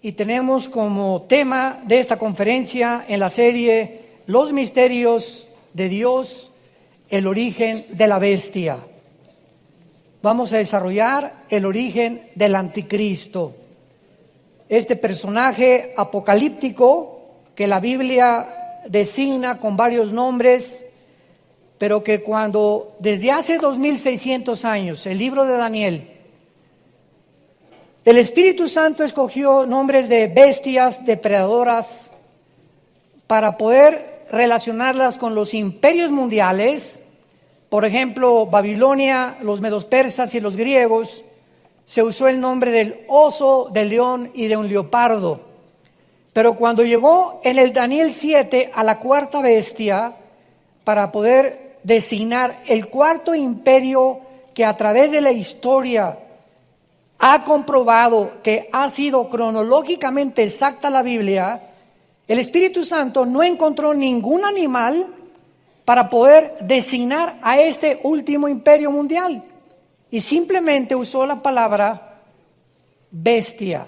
y tenemos como tema de esta conferencia en la serie Los misterios de Dios, el origen de la bestia. Vamos a desarrollar el origen del anticristo, este personaje apocalíptico que la Biblia designa con varios nombres, pero que cuando desde hace 2600 años, el libro de Daniel, el Espíritu Santo escogió nombres de bestias depredadoras para poder relacionarlas con los imperios mundiales. Por ejemplo, Babilonia, los medos persas y los griegos, se usó el nombre del oso, del león y de un leopardo. Pero cuando llegó en el Daniel 7 a la cuarta bestia, para poder designar el cuarto imperio que a través de la historia ha comprobado que ha sido cronológicamente exacta la Biblia, el Espíritu Santo no encontró ningún animal para poder designar a este último imperio mundial y simplemente usó la palabra bestia,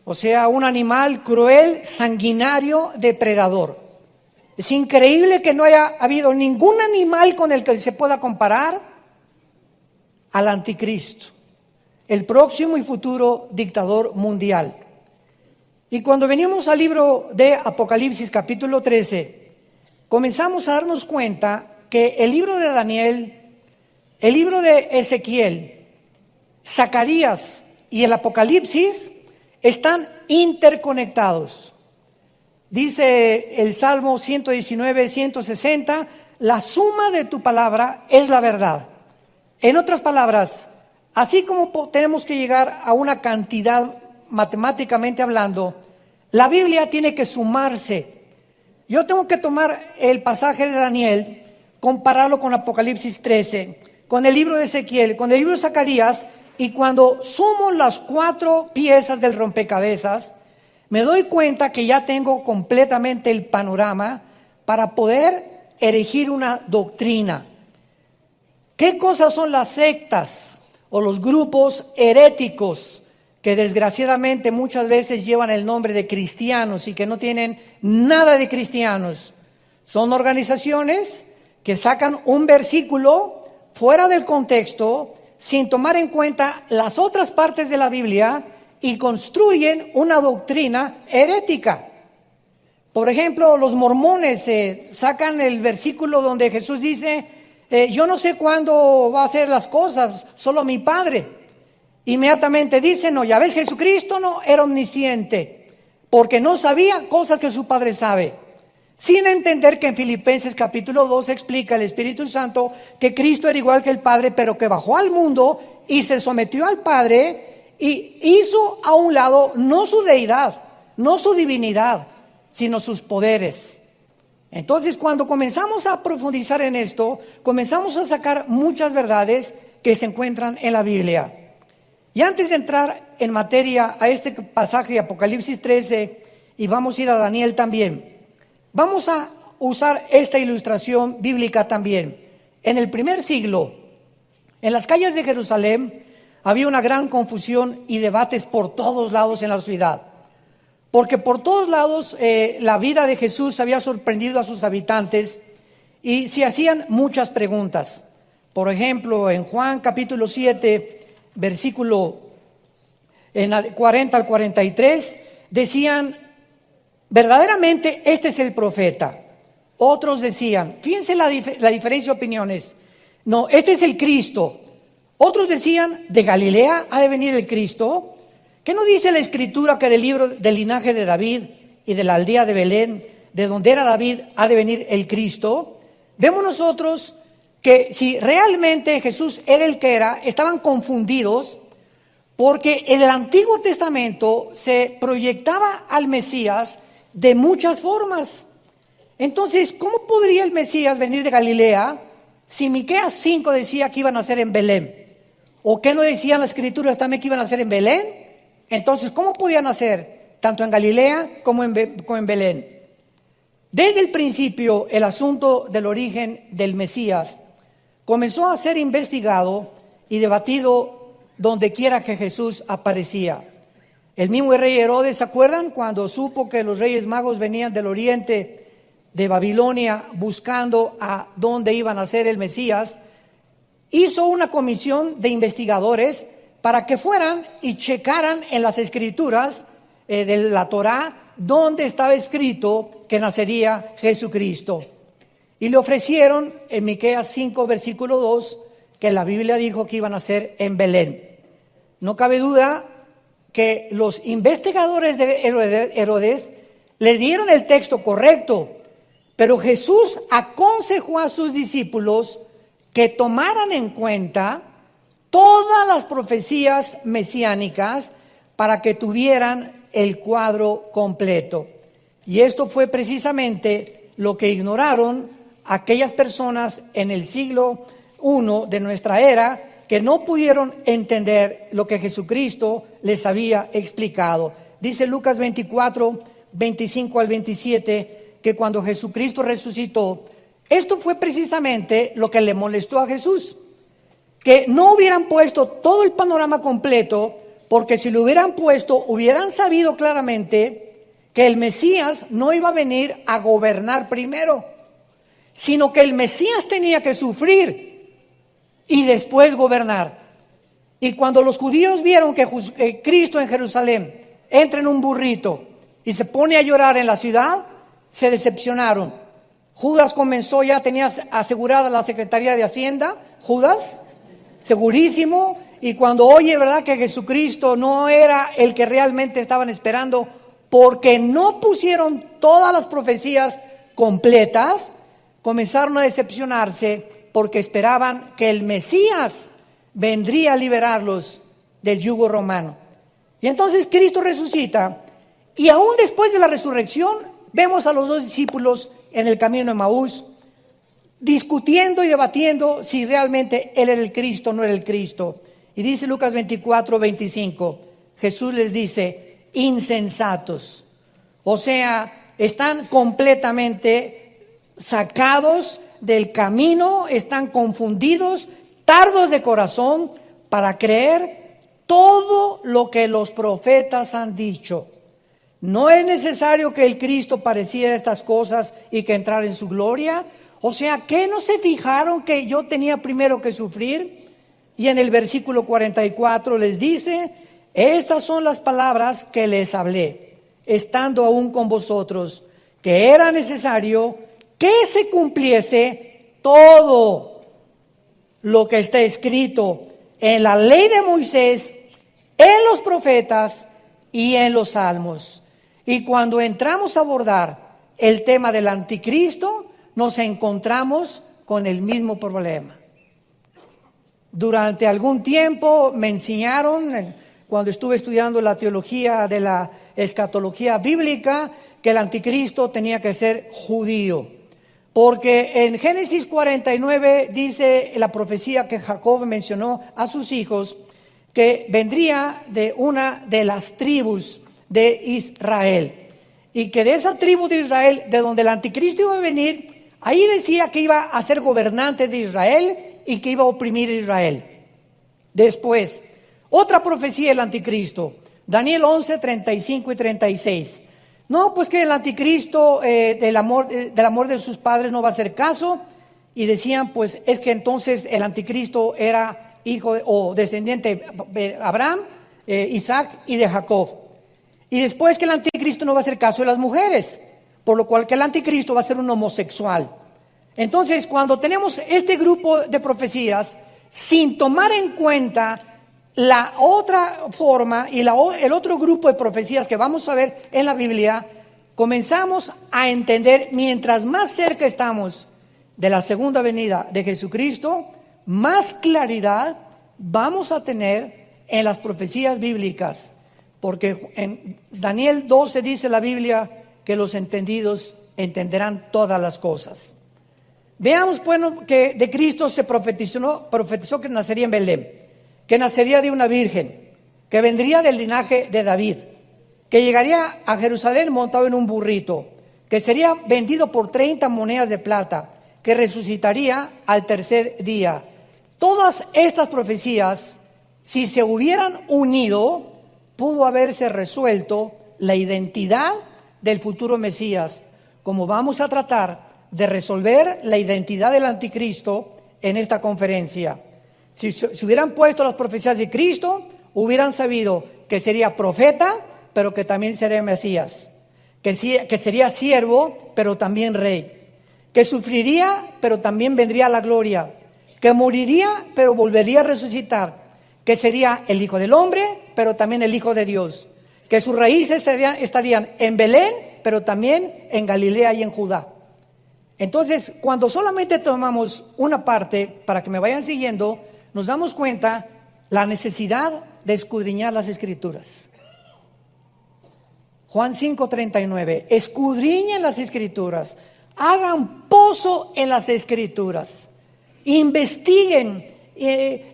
o sea, un animal cruel, sanguinario, depredador. Es increíble que no haya habido ningún animal con el que se pueda comparar al anticristo, el próximo y futuro dictador mundial. Y cuando venimos al libro de Apocalipsis capítulo 13, comenzamos a darnos cuenta que el libro de Daniel, el libro de Ezequiel, Zacarías y el Apocalipsis están interconectados. Dice el Salmo 119, 160, la suma de tu palabra es la verdad. En otras palabras, así como tenemos que llegar a una cantidad matemáticamente hablando, la Biblia tiene que sumarse. Yo tengo que tomar el pasaje de Daniel, compararlo con Apocalipsis 13, con el libro de Ezequiel, con el libro de Zacarías, y cuando sumo las 4 piezas del rompecabezas, me doy cuenta que ya tengo completamente el panorama para poder erigir una doctrina. ¿Qué cosas son las sectas o los grupos heréticos que desgraciadamente muchas veces llevan el nombre de cristianos y que no tienen nada de cristianos? Son organizaciones que sacan un versículo fuera del contexto, sin tomar en cuenta las otras partes de la Biblia, y construyen una doctrina herética. Por ejemplo, los mormones sacan el versículo donde Jesús dice, yo no sé cuándo va a hacer las cosas, solo mi Padre. Inmediatamente dicen, no, ya ves, Jesucristo no era omnisciente, porque no sabía cosas que su Padre sabe. Sin entender que en Filipenses capítulo 2 explica el Espíritu Santo que Cristo era igual que el Padre, pero que bajó al mundo y se sometió al Padre y hizo a un lado no su deidad, no su divinidad, sino sus poderes. Entonces, cuando comenzamos a profundizar en esto, comenzamos a sacar muchas verdades que se encuentran en la Biblia. Y antes de entrar en materia a este pasaje de Apocalipsis 13, y vamos a ir a Daniel también, vamos a usar esta ilustración bíblica también. En el primer siglo, en las calles de Jerusalén, había una gran confusión y debates por todos lados en la ciudad. Porque por todos lados la vida de Jesús había sorprendido a sus habitantes y se hacían muchas preguntas. Por ejemplo, en Juan capítulo 7, versículo 40 al 43, decían, verdaderamente este es el profeta. Otros decían, fíjense la diferencia de opiniones, no, este es el Cristo. Otros decían, ¿de Galilea ha de venir el Cristo? ¿Qué no dice la Escritura que del libro del linaje de David y de la aldea de Belén, de donde era David, ha de venir el Cristo? Vemos nosotros que si realmente Jesús era el que era, estaban confundidos porque en el Antiguo Testamento se proyectaba al Mesías de muchas formas. Entonces, ¿cómo podría el Mesías venir de Galilea si Miqueas 5 decía que iban a nacer en Belén? ¿O qué no decían las Escrituras también que iban a nacer en Belén? Entonces, ¿cómo podían nacer tanto en Galilea como en Belén? Desde el principio, el asunto del origen del Mesías comenzó a ser investigado y debatido donde quiera que Jesús aparecía. El mismo rey Herodes, ¿se acuerdan? Cuando supo que los reyes magos venían del oriente de Babilonia buscando a dónde iban a ser el Mesías, hizo una comisión de investigadores para que fueran y checaran en las escrituras de la Torá donde estaba escrito que nacería Jesucristo. Y le ofrecieron en Miqueas 5, versículo 2, que la Biblia dijo que iban a nacer en Belén. No cabe duda que los investigadores de Herodes le dieron el texto correcto, pero Jesús aconsejó a sus discípulos que tomaran en cuenta todas las profecías mesiánicas para que tuvieran el cuadro completo. Y esto fue precisamente lo que ignoraron aquellas personas en el siglo I de nuestra era, que no pudieron entender lo que Jesucristo les había explicado. Dice Lucas 24, 25 al 27, que cuando Jesucristo resucitó, esto fue precisamente lo que le molestó a Jesús, que no hubieran puesto todo el panorama completo, porque si lo hubieran puesto, hubieran sabido claramente que el Mesías no iba a venir a gobernar primero, sino que el Mesías tenía que sufrir y después gobernar. Y cuando los judíos vieron que Cristo en Jerusalén entra en un burrito y se pone a llorar en la ciudad, se decepcionaron. Judas comenzó, ya tenía asegurada la Secretaría de Hacienda, Judas, segurísimo, y cuando oye, ¿verdad?, que Jesucristo no era el que realmente estaban esperando, porque no pusieron todas las profecías completas, comenzaron a decepcionarse, porque esperaban que el Mesías vendría a liberarlos del yugo romano. Y entonces Cristo resucita, y aún después de la resurrección, vemos a los dos discípulos en el camino de Emaús, discutiendo y debatiendo si realmente Él era el Cristo o no era el Cristo. Y dice Lucas 24, 25, Jesús les dice, insensatos. O sea, están completamente sacados del camino, están confundidos, tardos de corazón para creer todo lo que los profetas han dicho. ¿No es necesario que el Cristo padeciera estas cosas y que entrara en su gloria? O sea, ¿qué no se fijaron que yo tenía primero que sufrir? Y en el versículo 44 les dice, estas son las palabras que les hablé, estando aún con vosotros, que era necesario que se cumpliese todo lo que está escrito en la ley de Moisés, en los profetas y en los salmos. Y cuando entramos a abordar el tema del anticristo, nos encontramos con el mismo problema. Durante algún tiempo me enseñaron, cuando estuve estudiando la teología de la escatología bíblica, que el anticristo tenía que ser judío. Porque en Génesis 49 dice la profecía que Jacob mencionó a sus hijos, que vendría de una de las tribus de Israel. Y que de esa tribu de Israel, de donde el anticristo iba a venir, ahí decía que iba a ser gobernante de Israel y que iba a oprimir a Israel. Después, otra profecía del anticristo, Daniel 11, 35 y 36. No, pues que el anticristo del amor de sus padres no va a hacer caso. Y decían, pues es que entonces el anticristo era hijo o descendiente de Abraham, Isaac y de Jacob. Y después que el anticristo no va a hacer caso de las mujeres, por lo cual que el anticristo va a ser un homosexual. Entonces, cuando tenemos este grupo de profecías, sin tomar en cuenta la otra forma y el otro grupo de profecías que vamos a ver en la Biblia, comenzamos a entender, mientras más cerca estamos de la segunda venida de Jesucristo, más claridad vamos a tener en las profecías bíblicas. Porque en Daniel 12 dice la Biblia que los entendidos entenderán todas las cosas. Veamos, bueno, que de Cristo se profetizó que nacería en Belén, que nacería de una virgen, que vendría del linaje de David, que llegaría a Jerusalén montado en un burrito, que sería vendido por 30 monedas de plata, que resucitaría al tercer día. Todas estas profecías, si se hubieran unido, pudo haberse resuelto la identidad del futuro Mesías, como vamos a tratar de resolver la identidad del anticristo en esta conferencia. Si hubieran puesto las profecías de Cristo, hubieran sabido que sería profeta, pero que también sería Mesías, que sería siervo, pero también rey, que sufriría, pero también vendría a la gloria, que moriría, pero volvería a resucitar, que sería el Hijo del Hombre, pero también el Hijo de Dios, que sus raíces estarían en Belén, pero también en Galilea y en Judá. Entonces, cuando solamente tomamos una parte, para que me vayan siguiendo, nos damos cuenta la necesidad de escudriñar las Escrituras. Juan 5:39, escudriñen las Escrituras, hagan pozo en las Escrituras, investiguen,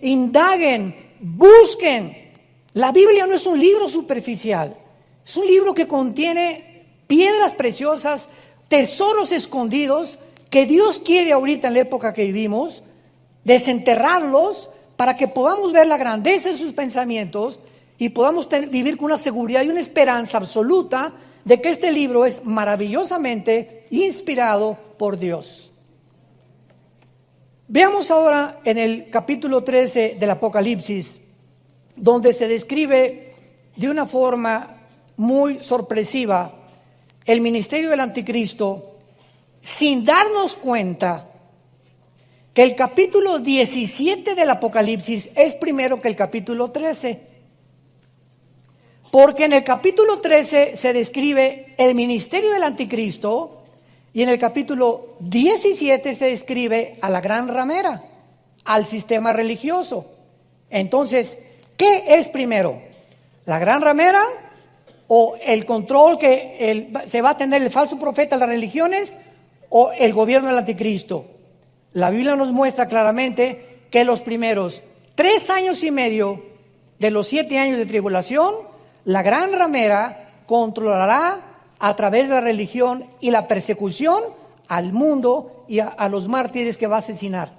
indaguen, busquen. La Biblia no es un libro superficial, es un libro que contiene piedras preciosas, tesoros escondidos que Dios quiere ahorita en la época que vivimos, desenterrarlos para que podamos ver la grandeza de sus pensamientos y podamos vivir con una seguridad y una esperanza absoluta de que este libro es maravillosamente inspirado por Dios. Veamos ahora en el capítulo 13 del Apocalipsis, donde se describe de una forma muy sorpresiva el ministerio del anticristo, sin darnos cuenta que el capítulo 17 del Apocalipsis es primero que el capítulo 13. Porque en el capítulo 13 se describe el ministerio del anticristo y en el capítulo 17 se describe a la gran ramera, al sistema religioso. Entonces, ¿qué es primero? ¿La gran ramera o el control que se va a tener el falso profeta de las religiones o el gobierno del anticristo? La Biblia nos muestra claramente que los primeros 3 años y medio de los 7 años de tribulación, la gran ramera controlará a través de la religión y la persecución al mundo y a los mártires que va a asesinar.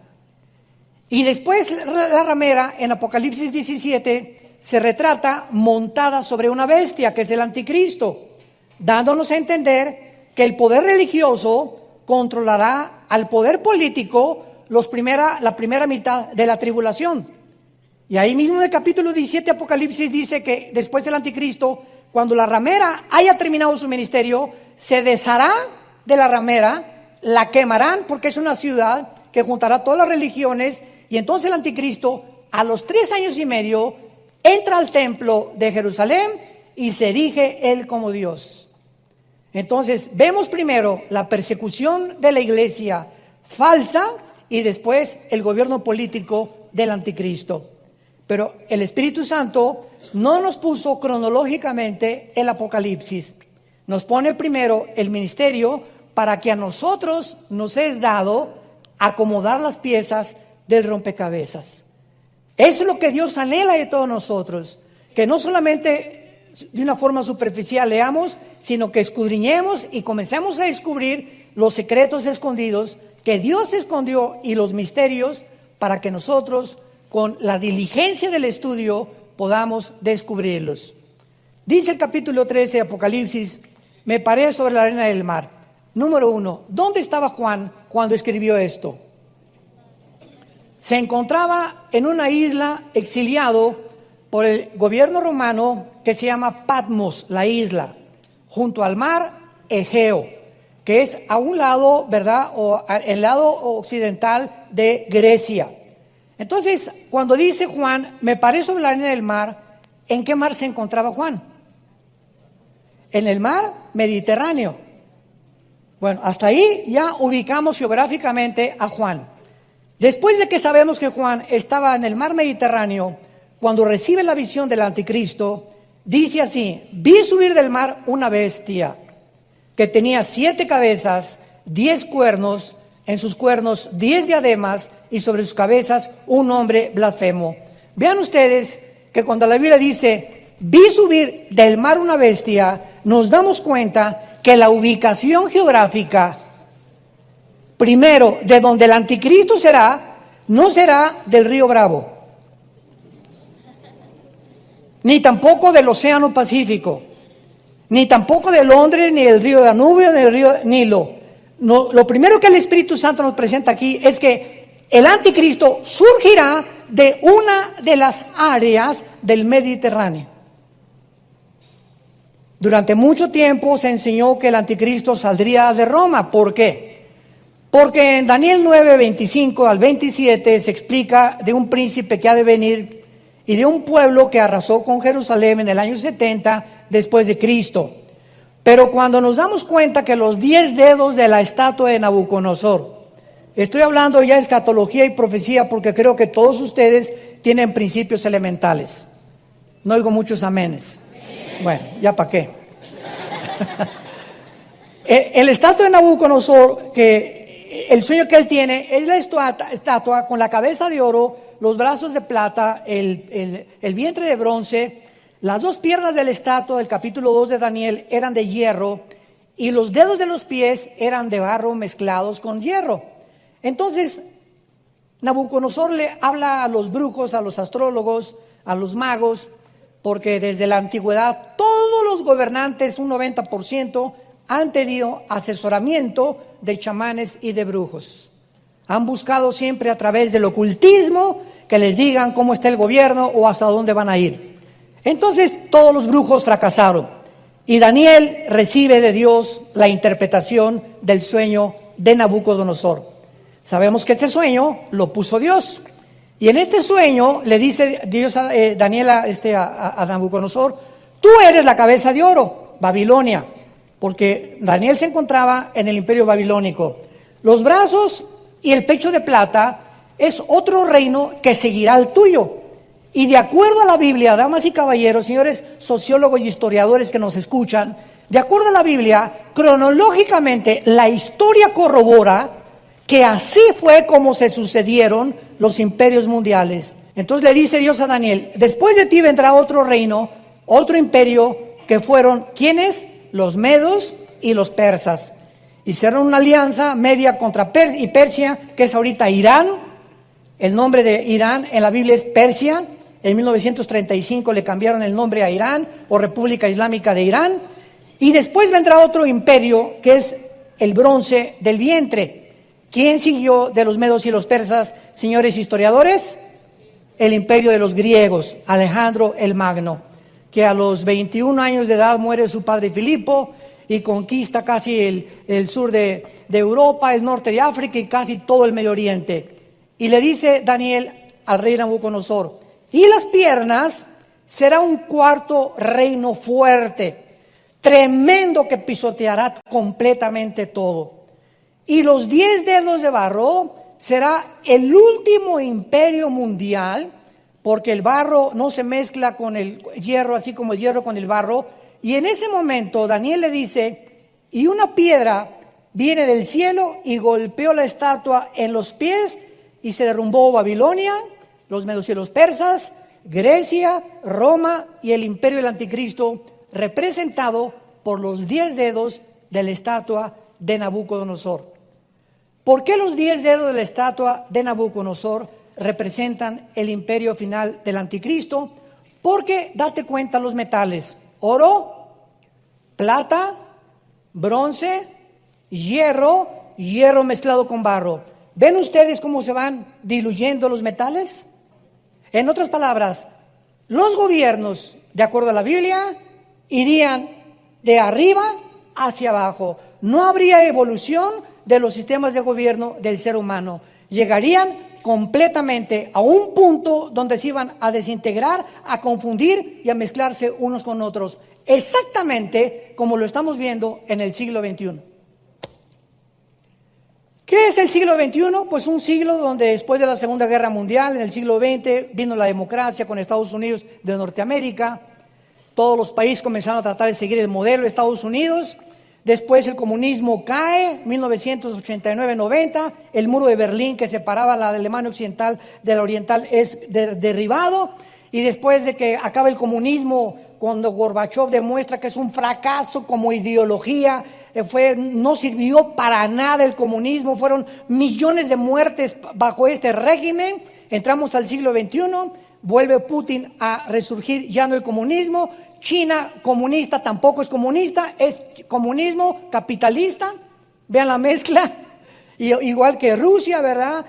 Y después la ramera en Apocalipsis 17 se retrata montada sobre una bestia que es el anticristo, dándonos a entender que el poder religioso controlará al poder político la primera mitad de la tribulación. Y ahí mismo en el capítulo 17 Apocalipsis dice que después del anticristo, cuando la ramera haya terminado su ministerio, se deshará de la ramera, la quemarán porque es una ciudad que juntará todas las religiones, y entonces el anticristo a los 3 años y medio entra al templo de Jerusalén y se erige él como Dios. Entonces vemos primero la persecución de la iglesia falsa y después el gobierno político del anticristo. Pero el Espíritu Santo no nos puso cronológicamente el Apocalipsis. Nos pone primero el ministerio para que a nosotros nos es dado acomodar las piezas del rompecabezas. Eso es lo que Dios anhela de todos nosotros, que no solamente de una forma superficial leamos, sino que escudriñemos y comencemos a descubrir los secretos escondidos que Dios escondió y los misterios para que nosotros con la diligencia del estudio podamos descubrirlos. Dice el capítulo 13 de Apocalipsis, me paré sobre la arena del mar. Número 1, ¿dónde estaba Juan cuando escribió esto? Se encontraba en una isla exiliado por el gobierno romano que se llama Patmos, la isla, junto al mar Egeo, que es a un lado, ¿verdad? O el lado occidental de Grecia. Entonces, cuando dice Juan, me paré sobre la arena del mar, ¿en qué mar se encontraba Juan? En el mar Mediterráneo. Bueno, hasta ahí ya ubicamos geográficamente a Juan. Después de que sabemos que Juan estaba en el mar Mediterráneo, cuando recibe la visión del anticristo, dice así, vi subir del mar una bestia que tenía 7 cabezas, 10 cuernos, en sus cuernos 10 diademas y sobre sus cabezas un nombre blasfemo. Vean ustedes que cuando la Biblia dice, vi subir del mar una bestia, nos damos cuenta que la ubicación geográfica, primero, de donde el anticristo será, no será del río Bravo. ni tampoco del Océano Pacífico, ni tampoco de Londres, ni del río Danubio, ni del río Nilo. No, lo primero que el Espíritu Santo nos presenta aquí es que el anticristo surgirá de una de las áreas del Mediterráneo. Durante mucho tiempo se enseñó que el anticristo saldría de Roma. ¿Por qué? Porque en Daniel 9, 25 al 27 se explica de un príncipe que ha de venir y de un pueblo que arrasó con Jerusalén en el año 70 después de Cristo. Pero cuando nos damos cuenta que los 10 dedos de la estatua de Nabucodonosor, estoy hablando ya de escatología y profecía porque creo que todos ustedes tienen principios elementales. No oigo muchos amenes. Bueno, ya para qué. El estatua de Nabucodonosor, que el sueño que él tiene es la estatua con la cabeza de oro, los brazos de plata, el vientre de bronce, las dos piernas de la estatua del capítulo 2 de Daniel eran de hierro y los dedos de los pies eran de barro mezclados con hierro. Entonces, Nabucodonosor le habla a los brujos, a los astrólogos, a los magos, porque desde la antigüedad todos los gobernantes, un 90%, han tenido asesoramiento de chamanes y de brujos. Han buscado siempre a través del ocultismo que les digan cómo está el gobierno o hasta dónde van a ir. Entonces todos los brujos fracasaron y Daniel recibe de Dios la interpretación del sueño de Nabucodonosor. Sabemos que este sueño lo puso Dios. Y en este sueño le dice Dios Daniel a Nabucodonosor: tú eres la cabeza de oro, Babilonia, porque Daniel se encontraba en el imperio babilónico. Los brazos y el pecho de plata es otro reino que seguirá al tuyo. Y de acuerdo a la Biblia, damas y caballeros, señores sociólogos y historiadores que nos escuchan, de acuerdo a la Biblia, cronológicamente la historia corrobora que así fue como se sucedieron los imperios mundiales. Entonces le dice Dios a Daniel: después de ti vendrá otro reino, otro imperio, que fueron, ¿quiénes? Los medos y los persas. Hicieron una alianza media contra Persia, que es ahorita Irán. El nombre de Irán en la Biblia es Persia. En 1935 le cambiaron el nombre a Irán o República Islámica de Irán. Y después vendrá otro imperio que es el bronce del vientre. ¿Quién siguió de los medos y los persas, señores historiadores? El imperio de los griegos, Alejandro el Magno, que a los 21 años de edad muere su padre Filipo y conquista casi el sur de Europa, el norte de África y casi todo el Medio Oriente. Y le dice Daniel al rey Nabucodonosor: y las piernas será un cuarto reino fuerte, tremendo, que pisoteará completamente todo. Y los 10 dedos de barro será el último imperio mundial, porque el barro no se mezcla con el hierro, así como el hierro con el barro. Y en ese momento Daniel le dice: y una piedra viene del cielo y golpeó la estatua en los pies y se derrumbó Babilonia, los medos y los persas, Grecia, Roma y el imperio del anticristo, representado por los 10 dedos de la estatua de Nabucodonosor. ¿Por qué los 10 dedos de la estatua de Nabucodonosor representan el imperio final del anticristo? Porque date cuenta los metales: oro, plata, bronce, hierro, hierro mezclado con barro. ¿Ven ustedes cómo se van diluyendo los metales? En otras palabras, los gobiernos, de acuerdo a la Biblia, irían de arriba hacia abajo. No habría evolución de los sistemas de gobierno del ser humano. Llegarían completamente a un punto donde se iban a desintegrar, a confundir y a mezclarse unos con otros, exactamente como lo estamos viendo en el siglo XXI. ¿Qué es el siglo XXI? Pues un siglo donde después de la Segunda Guerra Mundial, en el siglo XX, vino la democracia con Estados Unidos de Norteamérica. Todos los países comenzaron a tratar de seguir el modelo de Estados Unidos. Después el comunismo cae, 1989-90, el muro de Berlín que separaba la Alemania occidental de la oriental es derribado, y después de que acaba el comunismo, cuando Gorbachev demuestra que es un fracaso como ideología, no sirvió para nada el comunismo, fueron millones de muertes bajo este régimen. Entramos al siglo XXI, vuelve Putin a resurgir ya no el comunismo. China comunista tampoco es comunista, es comunismo capitalista. Vean la mezcla, igual que Rusia, ¿verdad?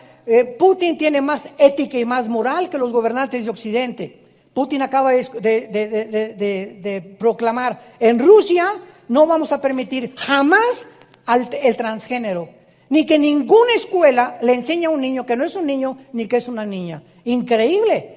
Putin tiene más ética y más moral que los gobernantes de Occidente. Putin acaba de proclamar: en Rusia no vamos a permitir jamás el transgénero, ni que ninguna escuela le enseñe a un niño que no es un niño ni que es una niña. Increíble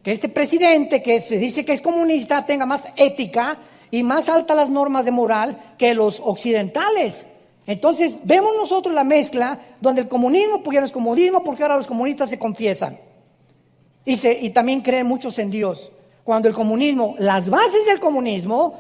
que este presidente, que se dice que es comunista, tenga más ética y más altas las normas de moral que los occidentales. Entonces vemos nosotros la mezcla donde el comunismo, pues ya no es comunismo, porque ahora los comunistas se confiesan y también creen muchos en Dios. Cuando el comunismo, las bases del comunismo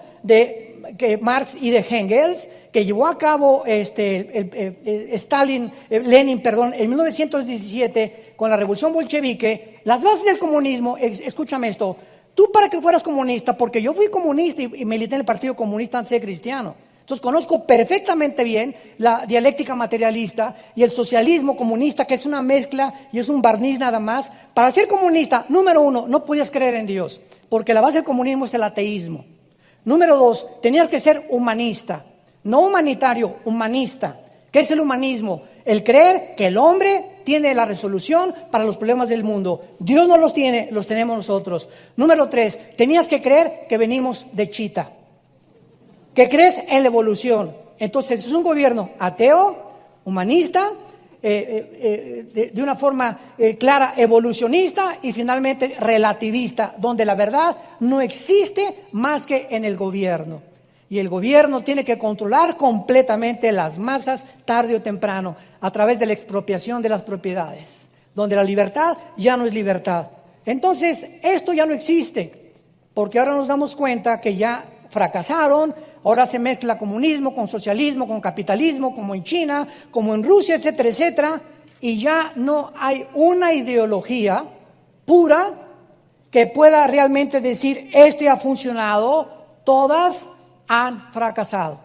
que Marx y de Engels, que llevó a cabo Lenin, en 1917 con la revolución bolchevique, las bases del comunismo, escúchame esto: tú, para que fueras comunista, porque yo fui comunista y milité en el Partido Comunista antes de ser cristiano, entonces conozco perfectamente bien la dialéctica materialista y el socialismo comunista, que es una mezcla y es un barniz nada más. Para ser comunista, número uno, no podías creer en Dios, porque la base del comunismo es el ateísmo. Número dos, tenías que ser humanista, no humanitario, humanista. ¿Qué es el humanismo? El creer que el hombre tiene la resolución para los problemas del mundo. Dios no los tiene, los tenemos nosotros. Número tres, tenías que creer que venimos de Chita, que crees en la evolución. Entonces es un gobierno ateo, humanista, de una forma clara, evolucionista y finalmente relativista, donde la verdad no existe más que en el gobierno. Y el gobierno tiene que controlar completamente las masas tarde o temprano a través de la expropiación de las propiedades, donde la libertad ya no es libertad. Entonces esto ya no existe, porque ahora nos damos cuenta que ya fracasaron. Ahora se mezcla comunismo con socialismo, con capitalismo, como en China, como en Rusia, etcétera, etcétera. Y ya no hay una ideología pura que pueda realmente decir: este ha funcionado. Todas han fracasado.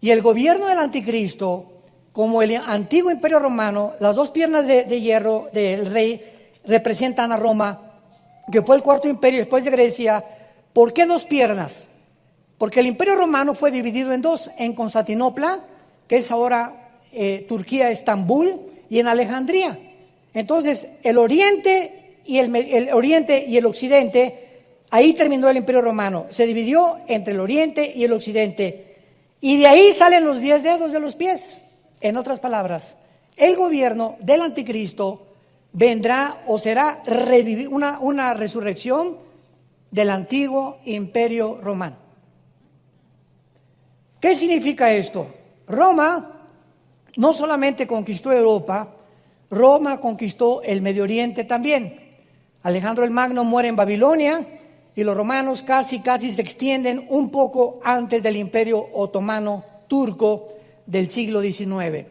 Y el gobierno del anticristo, como el antiguo imperio romano, las dos piernas de hierro del rey representan a Roma, que fue el cuarto imperio después de Grecia. ¿Por qué dos piernas? Porque el imperio romano fue dividido en dos: en Constantinopla, que es ahora Turquía, Estambul, y en Alejandría. Entonces el oriente y el occidente, ahí terminó el imperio romano. Se dividió entre el oriente y el occidente, y de ahí salen los 10 dedos de los pies. En otras palabras, el gobierno del anticristo vendrá o será una resurrección del antiguo imperio romano. ¿Qué significa esto? Roma no solamente conquistó Europa, Roma conquistó el Medio Oriente también. Alejandro el Magno muere en Babilonia y los romanos casi se extienden un poco antes del Imperio Otomano Turco del siglo XIX.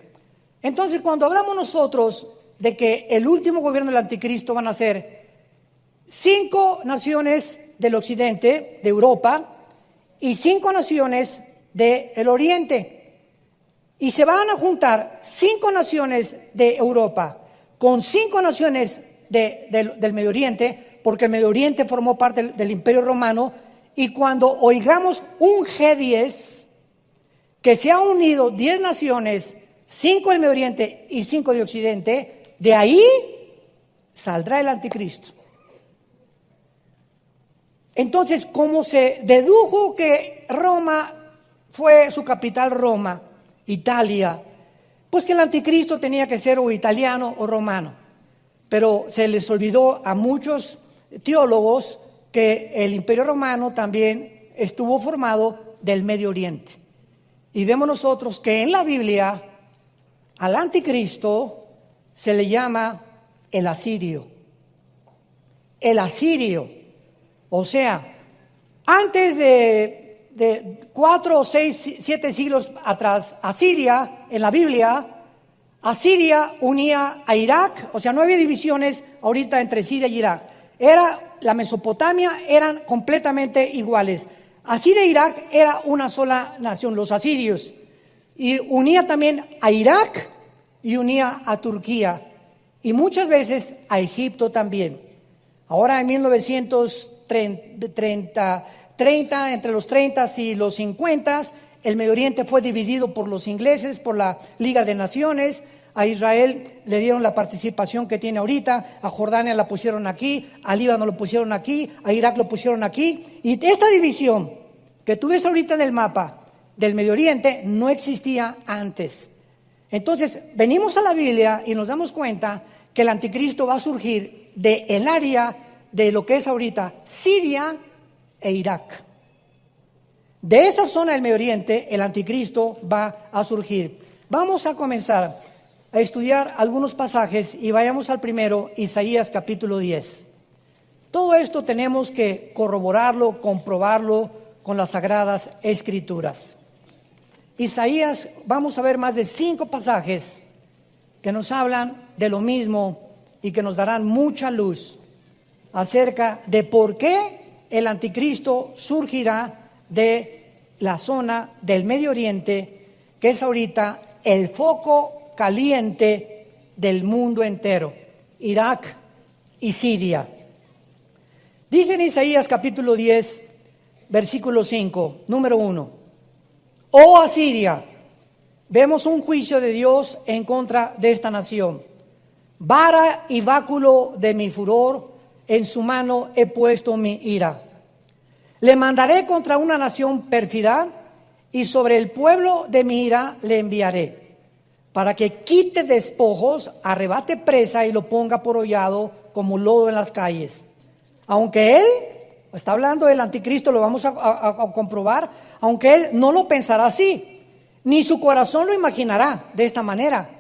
Entonces, cuando hablamos nosotros de que el último gobierno del anticristo van a ser 5 naciones del occidente, de Europa, y 5 naciones del oriente, y se van a juntar 5 naciones de Europa con 5 naciones del Medio Oriente, porque el Medio Oriente formó parte del Imperio Romano. Y cuando oigamos un G10, que se ha unido 10 naciones, 5 del Medio Oriente y 5 de Occidente, de ahí saldrá el anticristo. Entonces, como se dedujo que Roma fue su capital, Roma, Italia, pues que el anticristo tenía que ser o italiano o romano. Pero se les olvidó a muchos teólogos que el imperio romano también estuvo formado del Medio Oriente. Y vemos nosotros que en la Biblia al anticristo se le llama el asirio. El asirio. O sea, antes de 4 o 6, 7 siglos atrás, Asiria, en la Biblia, Asiria unía a Irak. O sea, no había divisiones ahorita entre Siria y Irak. La Mesopotamia eran completamente iguales. Asiria e Irak era una sola nación, los asirios. Y unía también a Irak y unía a Turquía. Y muchas veces a Egipto también. Ahora en 1930, entre los 30 y los 50, el Medio Oriente fue dividido por los ingleses, por la Liga de Naciones. A Israel le dieron la participación que tiene ahorita, a Jordania la pusieron aquí, a Líbano lo pusieron aquí, a Irak lo pusieron aquí. Y esta división que tú ves ahorita en el mapa del Medio Oriente no existía antes. Entonces, venimos a la Biblia y nos damos cuenta que el anticristo va a surgir del área de lo que es ahorita Siria e Irak. De esa zona del Medio Oriente, el anticristo va a surgir. Vamos a comenzar a estudiar algunos pasajes y vayamos al primero, Isaías capítulo 10. Todo esto tenemos que corroborarlo, comprobarlo con las Sagradas Escrituras. Isaías, vamos a ver más de 5 pasajes que nos hablan de lo mismo y que nos darán mucha luz acerca de por qué el anticristo surgirá de la zona del Medio Oriente, que es ahorita el foco caliente del mundo entero, Irak y Siria. Dice en Isaías capítulo 10, versículo 5, número 1: Oh Asiria, vemos un juicio de Dios en contra de esta nación. Vara y báculo de mi furor, en su mano he puesto mi ira. Le mandaré contra una nación pérfida, y sobre el pueblo de mi ira le enviaré, para que quite despojos, arrebate presa y lo ponga por hollado como lodo en las calles. Aunque él, está hablando del anticristo, lo vamos a comprobar, aunque él no lo pensará así, ni su corazón lo imaginará de esta manera,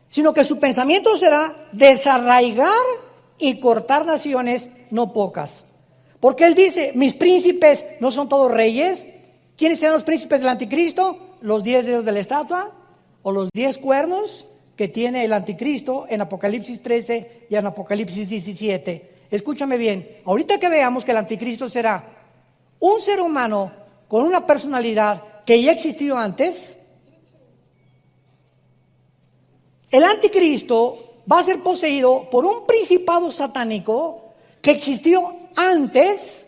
sino que su pensamiento será desarraigar y cortar naciones no pocas. Porque él dice, mis príncipes no son todos reyes. ¿Quiénes serán los príncipes del anticristo? Los 10 dedos de la estatua o los 10 cuernos que tiene el anticristo en Apocalipsis 13 y en Apocalipsis 17. Escúchame bien, ahorita que veamos que el anticristo será un ser humano con una personalidad que ya existió antes, el anticristo va a ser poseído por un principado satánico que existió antes,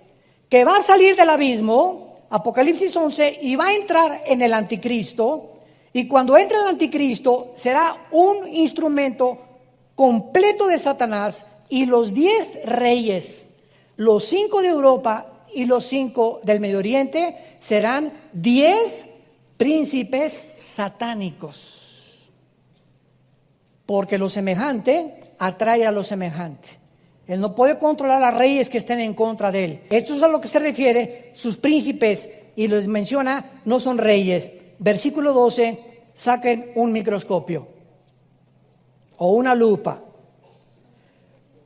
que va a salir del abismo, Apocalipsis 11, y va a entrar en el anticristo. Y cuando entre el anticristo será un instrumento completo de Satanás, y los 10 reyes, los 5 de Europa y los 5 del Medio Oriente, serán 10 príncipes satánicos. Porque lo semejante atrae a lo semejante. Él no puede controlar a reyes que estén en contra de él. Esto es a lo que se refiere sus príncipes, y les menciona, no son reyes. Versículo 12, saquen un microscopio o una lupa.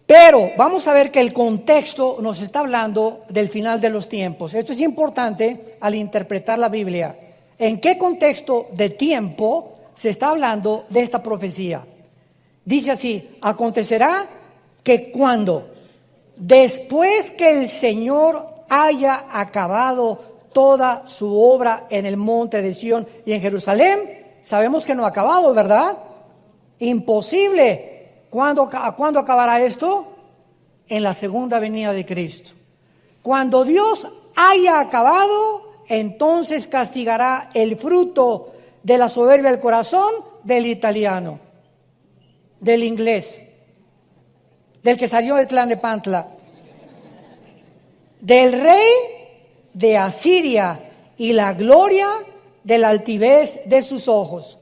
Pero vamos a ver que el contexto nos está hablando del final de los tiempos. Esto es importante al interpretar la Biblia. ¿En qué contexto de tiempo se está hablando de esta profecía? Dice así: acontecerá que cuando, después que el Señor haya acabado toda su obra en el monte de Sión y en Jerusalén, sabemos que no ha acabado, ¿verdad? Imposible. ¿Cuándo acabará esto? En la segunda venida de Cristo. Cuando Dios haya acabado, entonces castigará el fruto de la soberbia del corazón del italiano, del inglés, del que salió del clan de Pantla, del rey de Asiria y la gloria de la altivez de sus ojos.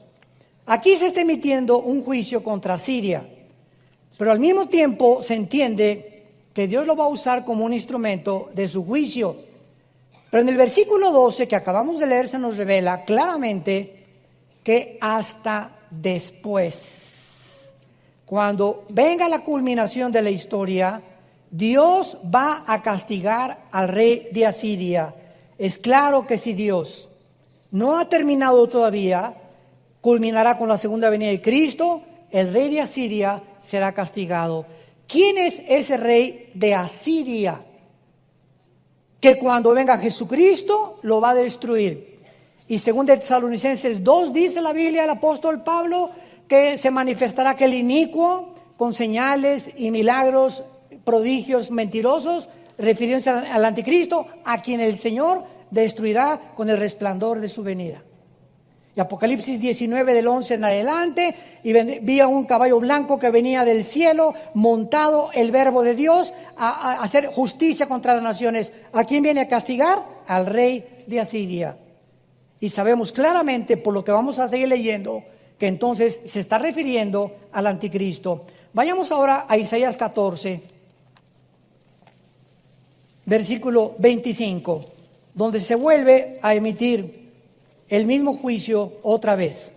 Aquí se está emitiendo un juicio contra Siria, pero al mismo tiempo se entiende que Dios lo va a usar como un instrumento de su juicio. Pero en el versículo 12 que acabamos de leer se nos revela claramente que hasta después, cuando venga la culminación de la historia, Dios va a castigar al rey de Asiria. Es claro que si Dios no ha terminado todavía, culminará con la segunda venida de Cristo, el rey de Asiria será castigado. ¿Quién es ese rey de Asiria? Que cuando venga Jesucristo lo va a destruir. Y según de Tesalonicenses 2 dice la Biblia, el apóstol Pablo, que se manifestará aquel inicuo con señales y milagros prodigios mentirosos, refiriéndose al anticristo, a quien el Señor destruirá con el resplandor de su venida. Y Apocalipsis 19 del 11 en adelante, y vi a un caballo blanco que venía del cielo, montado el Verbo de Dios, a hacer justicia contra las naciones. ¿A quién viene a castigar? Al rey de Asiria. Y sabemos claramente, por lo que vamos a seguir leyendo, que entonces se está refiriendo al anticristo. Vayamos ahora a Isaías 14, versículo 25, donde se vuelve a emitir el mismo juicio otra vez.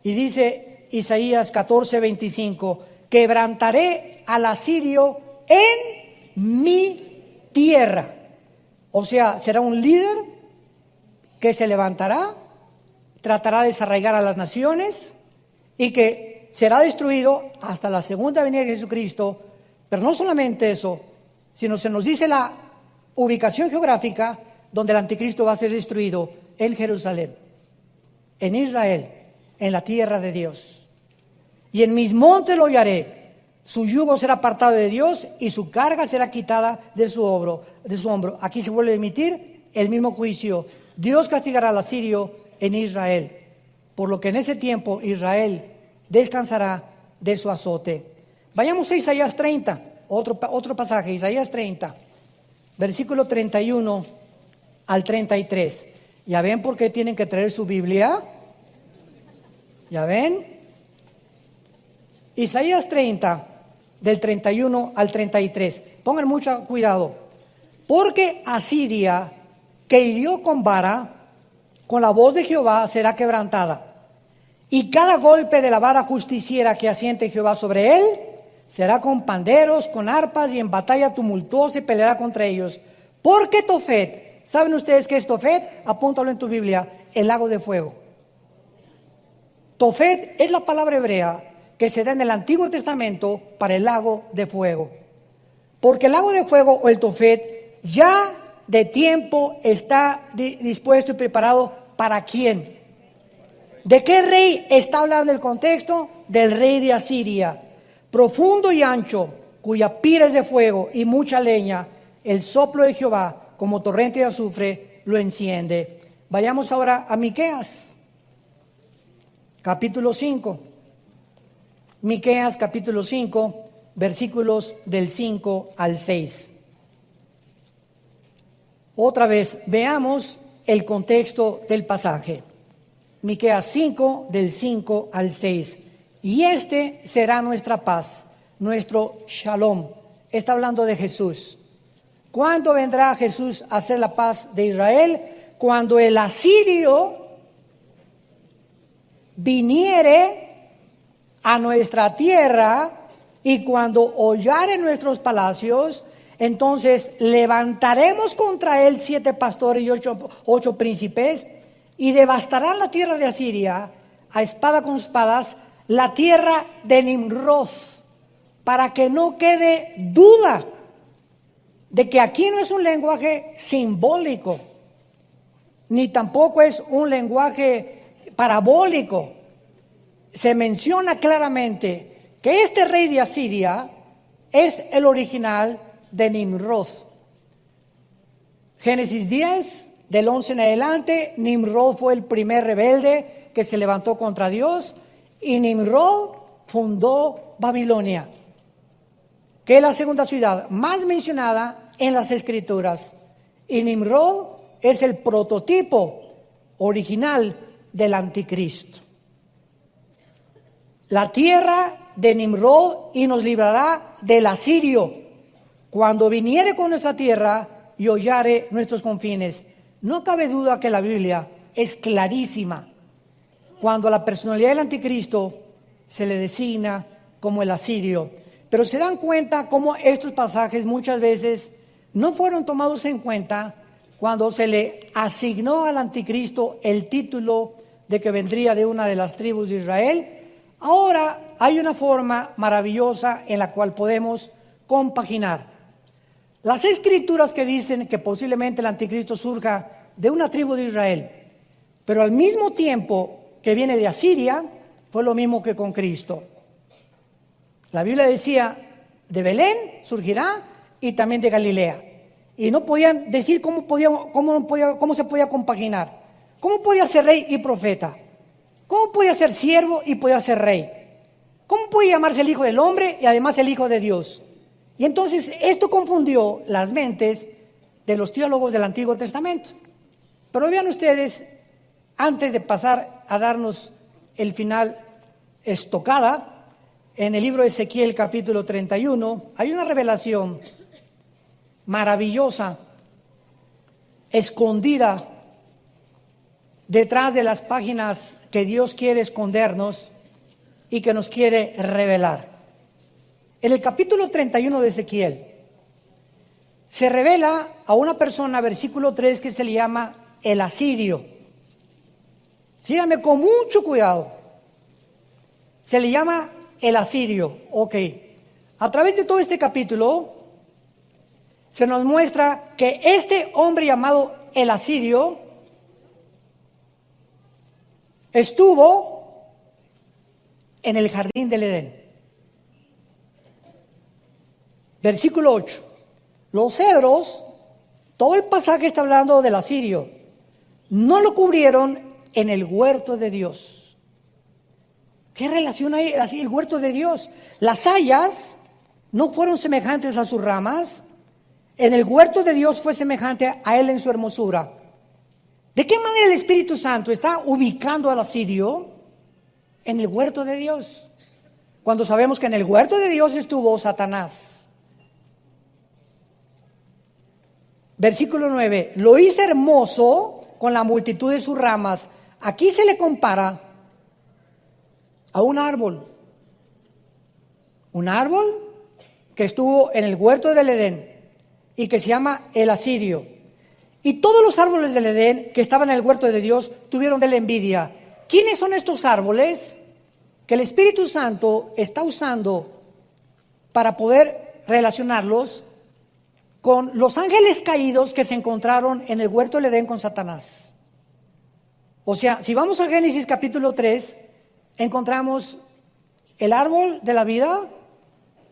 Y dice Isaías 14, 25, quebrantaré al asirio en mi tierra. O sea, será un líder que se levantará, tratará de desarraigar a las naciones y que será destruido hasta la segunda venida de Jesucristo. Pero no solamente eso, sino se nos dice la ubicación geográfica donde el anticristo va a ser destruido: en Jerusalén, en Israel, en la tierra de Dios. Y en mis montes lo hallaré, su yugo será apartado de Dios y su carga será quitada de su hombro. Aquí se vuelve a emitir el mismo juicio. Dios castigará al asirio en Israel, por lo que en ese tiempo Israel descansará de su azote. Vayamos a Isaías 30, otro pasaje, Isaías 30, versículo 31 al 33. ¿Ya ven por qué tienen que traer su Biblia? ¿Ya ven? Isaías 30, del 31 al 33. Pongan mucho cuidado. Porque Asiria, que hirió con vara, con la voz de Jehová será quebrantada. Y cada golpe de la vara justiciera que asiente Jehová sobre él, será con panderos, con arpas y en batalla tumultuosa y peleará contra ellos. Porque Tofet, ¿saben ustedes qué es Tofet? Apúntalo en tu Biblia, el lago de fuego. Tofet es la palabra hebrea que se da en el Antiguo Testamento para el lago de fuego. Porque el lago de fuego o el Tofet ya de tiempo está dispuesto y preparado ¿para quién? ¿De qué rey está hablando el contexto? Del rey de Asiria. Profundo y ancho, cuya pira es de fuego y mucha leña, el soplo de Jehová como torrente de azufre lo enciende. Vayamos ahora a Miqueas, capítulo 5. Miqueas, capítulo 5, versículos del 5 al 6. Otra vez, veamos el contexto del pasaje. Miqueas 5, del 5 al 6. Y este será nuestra paz, nuestro shalom. Está hablando de Jesús. ¿Cuándo vendrá Jesús a hacer la paz de Israel? Cuando el asirio viniere a nuestra tierra y cuando hollare nuestros palacios, entonces levantaremos contra él 7 pastores y 8 príncipes y devastarán la tierra de Asiria a espada con espadas, la tierra de Nimrod, para que no quede duda de que aquí no es un lenguaje simbólico, ni tampoco es un lenguaje parabólico. Se menciona claramente que este rey de Asiria es el original de Nimrod. Génesis 10, del 11 en adelante, Nimrod fue el primer rebelde que se levantó contra Dios y Nimrod fundó Babilonia, que es la segunda ciudad más mencionada en las Escrituras. Y Nimrod es el prototipo original del anticristo. La tierra de Nimrod y nos librará del asirio cuando viniere con nuestra tierra y hollare nuestros confines. No cabe duda que la Biblia es clarísima cuando a la personalidad del anticristo se le designa como el asirio. Pero se dan cuenta cómo estos pasajes muchas veces no fueron tomados en cuenta cuando se le asignó al anticristo el título de que vendría de una de las tribus de Israel. Ahora hay una forma maravillosa en la cual podemos compaginar las escrituras que dicen que posiblemente el anticristo surja de una tribu de Israel, pero al mismo tiempo que viene de Asiria, fue lo mismo que con Cristo. La Biblia decía de Belén surgirá y también de Galilea. Y no podían decir cómo se podía compaginar. ¿Cómo podía ser rey y profeta? ¿Cómo podía ser siervo y podía ser rey? ¿Cómo podía llamarse el Hijo del Hombre y además el Hijo de Dios? Y entonces esto confundió las mentes de los teólogos del Antiguo Testamento. Pero vean ustedes, antes de pasar a darnos el final estocada, en el libro de Ezequiel capítulo 31, hay una revelación maravillosa, escondida detrás de las páginas que Dios quiere escondernos y que nos quiere revelar. En el capítulo 31 de Ezequiel se revela a una persona, versículo 3, que se le llama el asirio. Síganme con mucho cuidado. Se le llama el asirio. Ok. A través de todo este capítulo se nos muestra que este hombre llamado el asirio estuvo en el jardín del Edén. Versículo 8. Los cedros, todo el pasaje está hablando del asirio, no lo cubrieron en el huerto de Dios. ¿Qué relación hay así el huerto de Dios? Las hayas no fueron semejantes a sus ramas. En el huerto de Dios fue semejante a él en su hermosura. ¿De qué manera el Espíritu Santo está ubicando al asirio en el huerto de Dios? Cuando sabemos que en el huerto de Dios estuvo Satanás. Versículo 9, lo hice hermoso con la multitud de sus ramas. Aquí se le compara a un árbol que estuvo en el huerto del Edén y que se llama el asirio. Y todos los árboles del Edén que estaban en el huerto de Dios tuvieron de él envidia. ¿Quiénes son estos árboles que el Espíritu Santo está usando para poder relacionarlos con los ángeles caídos que se encontraron en el huerto del Edén con Satanás? O sea, si vamos a Génesis capítulo 3, encontramos el árbol de la vida,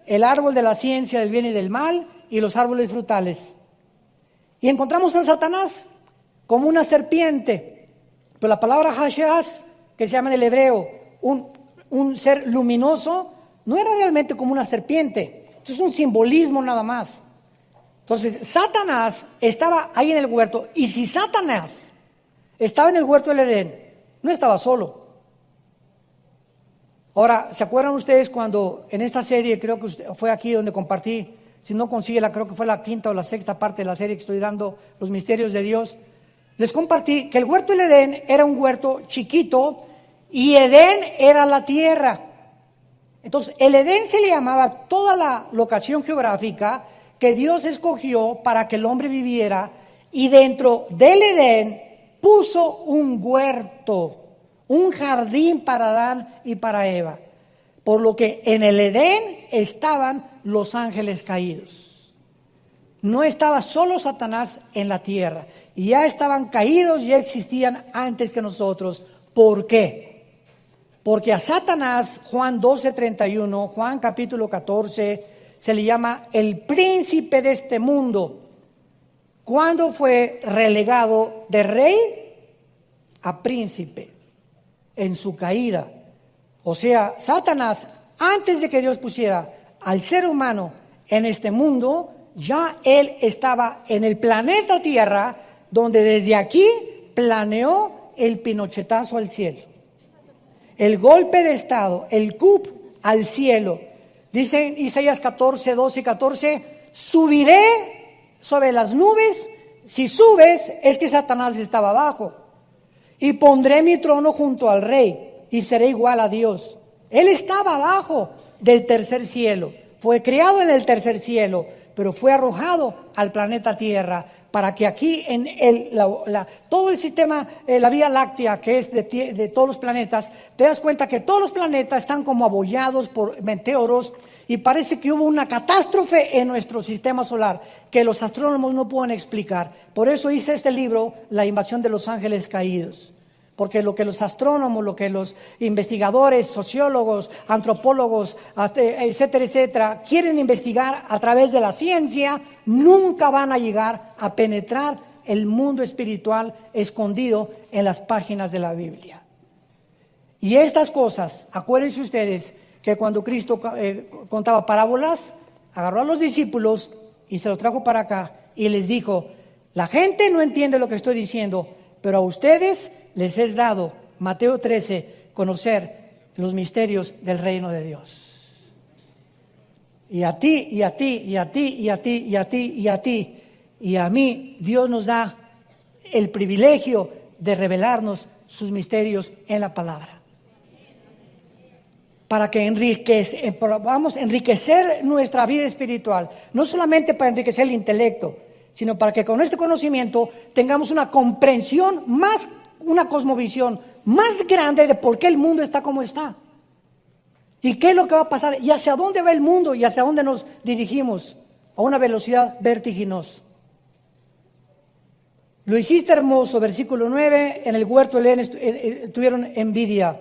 el árbol de la ciencia del bien y del mal y los árboles frutales. Y encontramos a Satanás como una serpiente. Pero la palabra Hashias, que se llama en el hebreo un ser luminoso, no era realmente como una serpiente. Esto es un simbolismo nada más. Entonces, Satanás estaba ahí en el huerto. Y si Satanás estaba en el huerto del Edén, no estaba solo. Ahora, ¿se acuerdan ustedes cuando en esta serie, creo que fue aquí donde compartí, si no consíguela, creo que fue la quinta o la sexta parte de la serie que estoy dando, Los Misterios de Dios, les compartí que el huerto del Edén era un huerto chiquito y Edén era la tierra. Entonces, el Edén se le llamaba toda la locación geográfica que Dios escogió para que el hombre viviera, y dentro del Edén puso un huerto, un jardín para Adán y para Eva. Por lo que en el Edén estaban los ángeles caídos. No estaba solo Satanás en la tierra. Y ya estaban caídos, ya existían antes que nosotros. ¿Por qué? Porque a Satanás, Juan 12:31, Juan capítulo 14, se le llama el príncipe de este mundo. ¿Cuándo fue relegado de rey a príncipe? En su caída. O sea, Satanás, antes de que Dios pusiera al ser humano en este mundo, ya él estaba en el planeta Tierra, donde desde aquí planeó el pinochetazo al cielo. El golpe de estado, el coup al cielo. Dice Isaías 14, 12 y 14, subiré sobre las nubes. Si subes, es que Satanás estaba abajo. Y pondré mi trono junto al rey y seré igual a Dios. Él estaba abajo del tercer cielo. Fue creado en el tercer cielo, pero fue arrojado al planeta Tierra para que aquí en todo el sistema, la Vía Láctea, que es de todos los planetas, te das cuenta que todos los planetas están como abollados por meteoros y parece que hubo una catástrofe en nuestro sistema solar que los astrónomos no pueden explicar. Por eso hice este libro, La invasión de los ángeles caídos. Porque lo que los astrónomos, lo que los investigadores, sociólogos, antropólogos, etcétera, etcétera, quieren investigar a través de la ciencia, nunca van a llegar a penetrar el mundo espiritual escondido en las páginas de la Biblia. Y estas cosas, acuérdense ustedes que cuando Cristo contaba parábolas, agarró a los discípulos y se lo trajo para acá y les dijo: la gente no entiende lo que estoy diciendo, pero a ustedes les es dado, Mateo 13, conocer los misterios del reino de Dios. Y a ti, y a ti, y a ti, y a ti, y a ti, y a ti, y a mí, Dios nos da el privilegio de revelarnos sus misterios en la palabra. Para que podamos enriquecer nuestra vida espiritual, no solamente para enriquecer el intelecto, sino para que con este conocimiento tengamos una comprensión más, una cosmovisión más grande de por qué el mundo está como está. Y qué es lo que va a pasar y hacia dónde va el mundo y hacia dónde nos dirigimos a una velocidad vertiginosa. Lo hiciste hermoso, versículo 9, en el huerto de Edén tuvieron envidia.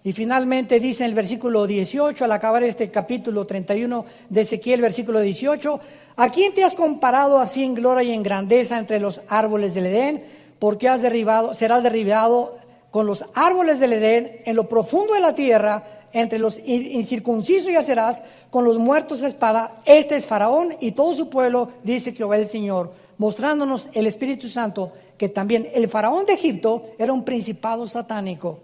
Y finalmente dice en el versículo 18, al acabar este capítulo 31 de Ezequiel, versículo 18, ¿a quién te has comparado así en gloria y en grandeza entre los árboles del Edén? Porque serás derribado con los árboles del Edén en lo profundo de la tierra, entre los incircuncisos yacerás con los muertos de espada. Este es Faraón y todo su pueblo, dice Jehová el Señor, mostrándonos el Espíritu Santo, que también el Faraón de Egipto era un principado satánico.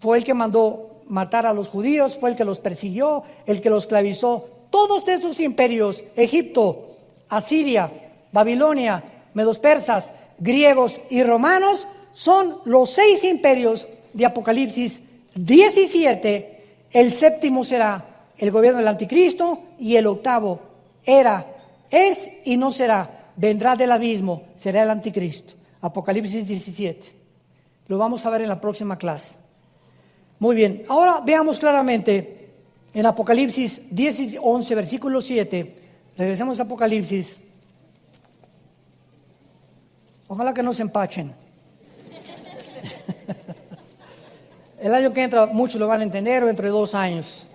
Fue el que mandó matar a los judíos, fue el que los persiguió, el que los esclavizó. Todos esos imperios, Egipto, Asiria, Babilonia, medos persas, griegos y romanos, son los 6 imperios de Apocalipsis 17. El séptimo será el gobierno del anticristo y el octavo es y no será, vendrá del abismo, será el anticristo. Apocalipsis 17. Lo vamos a ver en la próxima clase. Muy bien, ahora veamos claramente en Apocalipsis 10 y 11, versículo 7. Regresemos a Apocalipsis. Ojalá que no se empachen. El año que entra muchos lo van a entender, o entre 2 años.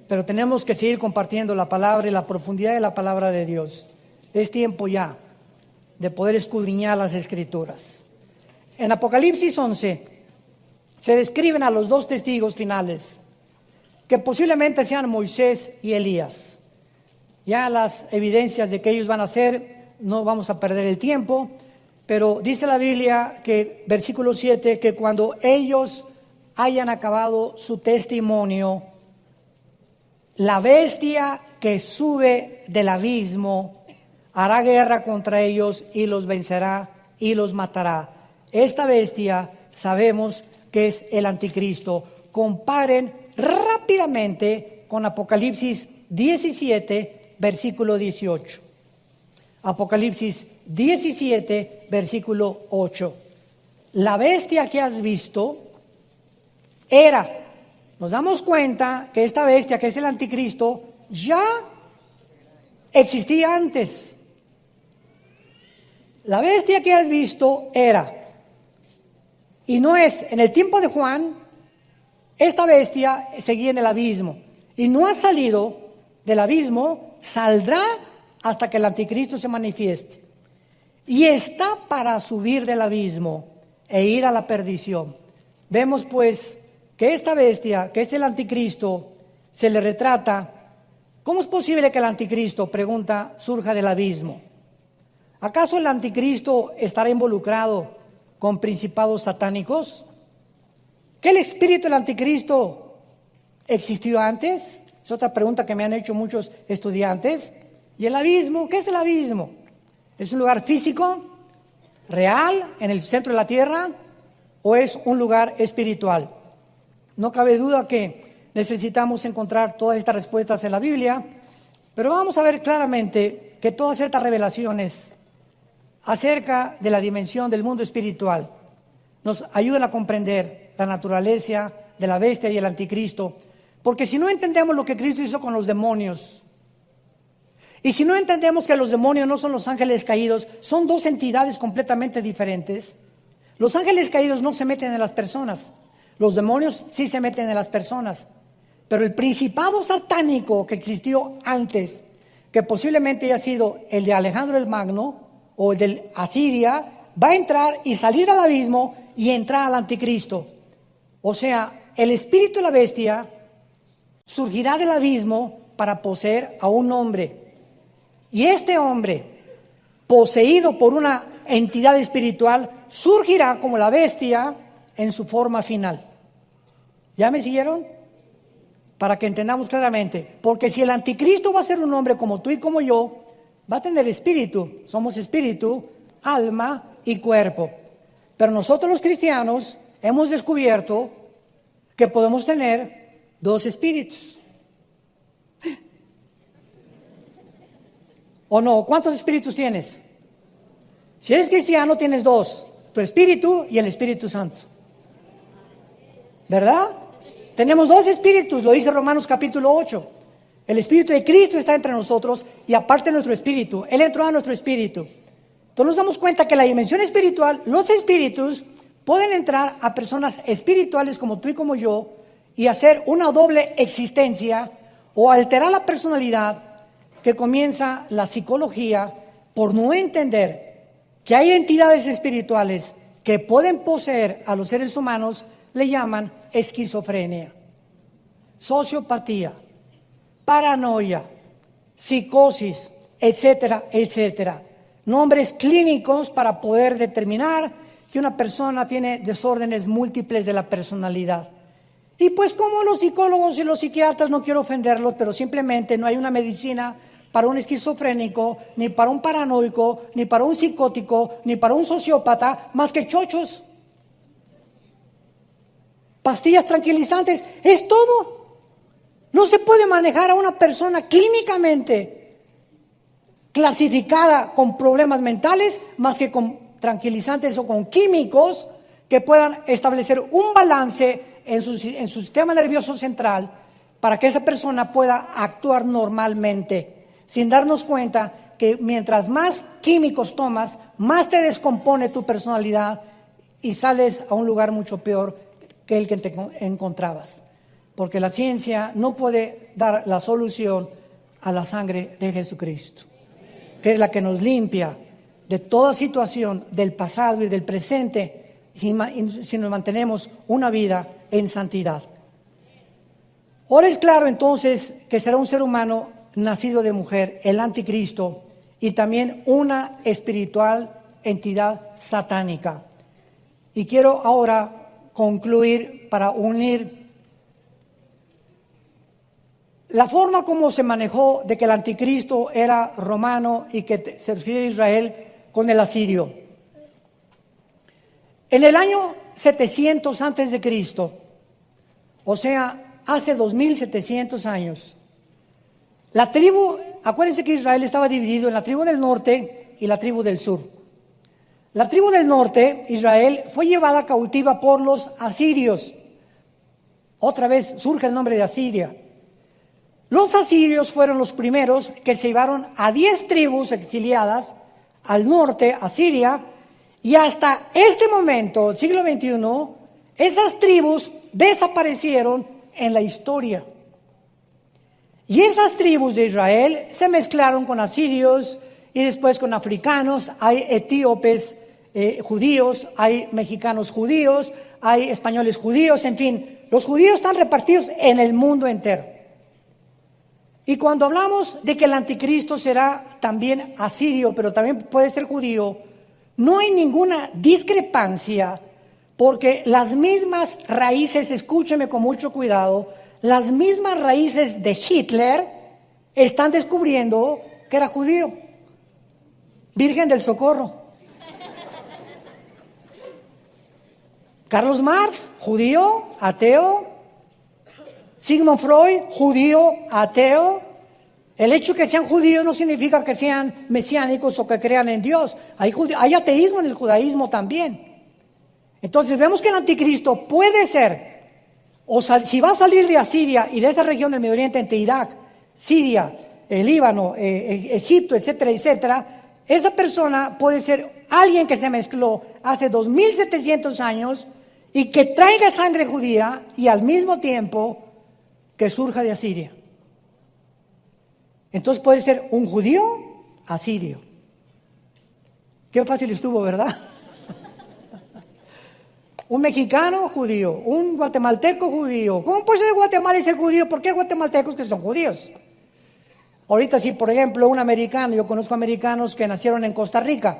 Pero tenemos que seguir compartiendo la palabra y la profundidad de la palabra de Dios. Es tiempo ya de poder escudriñar las Escrituras. En Apocalipsis 11 se describen a los 2 testigos finales, que posiblemente sean Moisés y Elías. Ya las evidencias de que ellos van a ser, no vamos a perder el tiempo, pero dice la Biblia que, versículo 7, que cuando ellos hayan acabado su testimonio, la bestia que sube del abismo hará guerra contra ellos y los vencerá y los matará. Esta bestia sabemos que es el anticristo. Comparen rápidamente con Apocalipsis 17, versículo 18. Apocalipsis 17, versículo 8. La bestia que has visto nos damos cuenta que esta bestia, que es el anticristo, ya existía antes. La bestia que has visto y no es, en el tiempo de Juan, esta bestia seguía en el abismo y no ha salido del abismo, saldrá hasta que el anticristo se manifieste. Y está para subir del abismo e ir a la perdición. Vemos pues que esta bestia, que es el anticristo, se le retrata. ¿Cómo es posible que el anticristo, pregunta, surja del abismo? ¿Acaso el anticristo estará involucrado con principados satánicos? ¿Que el espíritu del anticristo existió antes? Es otra pregunta que me han hecho muchos estudiantes. ¿Y el abismo? ¿Qué es el abismo? ¿Es un lugar físico, real, en el centro de la tierra, o es un lugar espiritual? No cabe duda que necesitamos encontrar todas estas respuestas en la Biblia, pero vamos a ver claramente que todas estas revelaciones acerca de la dimensión del mundo espiritual nos ayudan a comprender la naturaleza de la bestia y el anticristo, porque si no entendemos lo que Cristo hizo con los demonios, y si no entendemos que los demonios no son los ángeles caídos, son 2 entidades completamente diferentes, Los ángeles caídos no se meten en las personas. Los demonios sí se meten en las personas. Pero el principado satánico que existió antes, que posiblemente haya sido el de Alejandro el Magno o el de Asiria, va a entrar y salir al abismo y entrar al anticristo. O sea, el espíritu de la bestia surgirá del abismo para poseer a un hombre. Y este hombre, poseído por una entidad espiritual, surgirá como la bestia en su forma final. ¿Ya me siguieron? Para que entendamos claramente. Porque si el anticristo va a ser un hombre como tú y como yo, va a tener espíritu. Somos espíritu, alma y cuerpo. Pero nosotros los cristianos hemos descubierto que podemos tener dos espíritus. ¿O no? ¿Cuántos espíritus tienes? Si eres cristiano tienes dos, tu espíritu y el Espíritu Santo. ¿Verdad? Tenemos dos espíritus, lo dice Romanos capítulo 8. El Espíritu de Cristo está entre nosotros y aparte nuestro espíritu. Él entró a nuestro espíritu. Entonces nos damos cuenta que la dimensión espiritual, los espíritus pueden entrar a personas espirituales como tú y como yo y hacer una doble existencia o alterar la personalidad, que comienza la psicología por no entender que hay entidades espirituales que pueden poseer a los seres humanos. Le llaman esquizofrenia, sociopatía, paranoia, psicosis, etcétera, etcétera. Nombres clínicos para poder determinar que una persona tiene desórdenes múltiples de la personalidad. Y pues como los psicólogos y los psiquiatras, no quiero ofenderlos, pero simplemente no hay una medicina para un esquizofrénico, ni para un paranoico, ni para un psicótico, ni para un sociópata, más que chochos, pastillas tranquilizantes, es todo. No se puede manejar a una persona clínicamente clasificada con problemas mentales más que con tranquilizantes o con químicos que puedan establecer un balance en su sistema nervioso central para que esa persona pueda actuar normalmente, sin darnos cuenta que mientras más químicos tomas, más te descompone tu personalidad y sales a un lugar mucho peor que el que te encontrabas. Porque la ciencia no puede dar la solución a la sangre de Jesucristo, que es la que nos limpia de toda situación del pasado y del presente, si nos mantenemos una vida en santidad. Ahora es claro entonces que será un ser humano nacido de mujer, el anticristo, y también una espiritual entidad satánica. Y quiero ahora concluir para unir la forma como se manejó de que el anticristo era romano y que surgió de Israel con el asirio. En el año 700 antes de Cristo, o sea, hace 2700 años, la tribu, acuérdense que Israel estaba dividido en la tribu del norte y la tribu del sur. La tribu del norte, Israel, fue llevada cautiva por los asirios. Otra vez surge el nombre de Asiria. Los asirios fueron los primeros que se llevaron a 10 tribus exiliadas al norte, a Siria, y hasta este momento, el siglo XXI, esas tribus desaparecieron en la historia. Y esas tribus de Israel se mezclaron con asirios y después con africanos. Hay etíopes judíos, hay mexicanos judíos, hay españoles judíos, en fin, los judíos están repartidos en el mundo entero. Y cuando hablamos de que el anticristo será también asirio, pero también puede ser judío, no hay ninguna discrepancia, porque las mismas raíces, escúcheme con mucho cuidado, las mismas raíces de Hitler están descubriendo que era judío. Virgen del Socorro. Carlos Marx, judío, ateo. Sigmund Freud, judío, ateo. El hecho que sean judíos no significa que sean mesiánicos o que crean en Dios. Hay ateísmo en el judaísmo también. Entonces vemos que el anticristo puede ser, si va a salir de Asiria y de esa región del Medio Oriente entre Irak, Siria, el Líbano, Egipto, etcétera, etcétera, esa persona puede ser alguien que se mezcló hace 2700 años y que traiga sangre judía y al mismo tiempo que surja de Asiria. Entonces puede ser un judío asirio. Qué fácil estuvo, ¿verdad? Un mexicano judío, un guatemalteco judío. ¿Cómo puede ser de Guatemala y ser judío? ¿Por qué guatemaltecos que son judíos? Ahorita sí, por ejemplo, un americano, yo conozco americanos que nacieron en Costa Rica,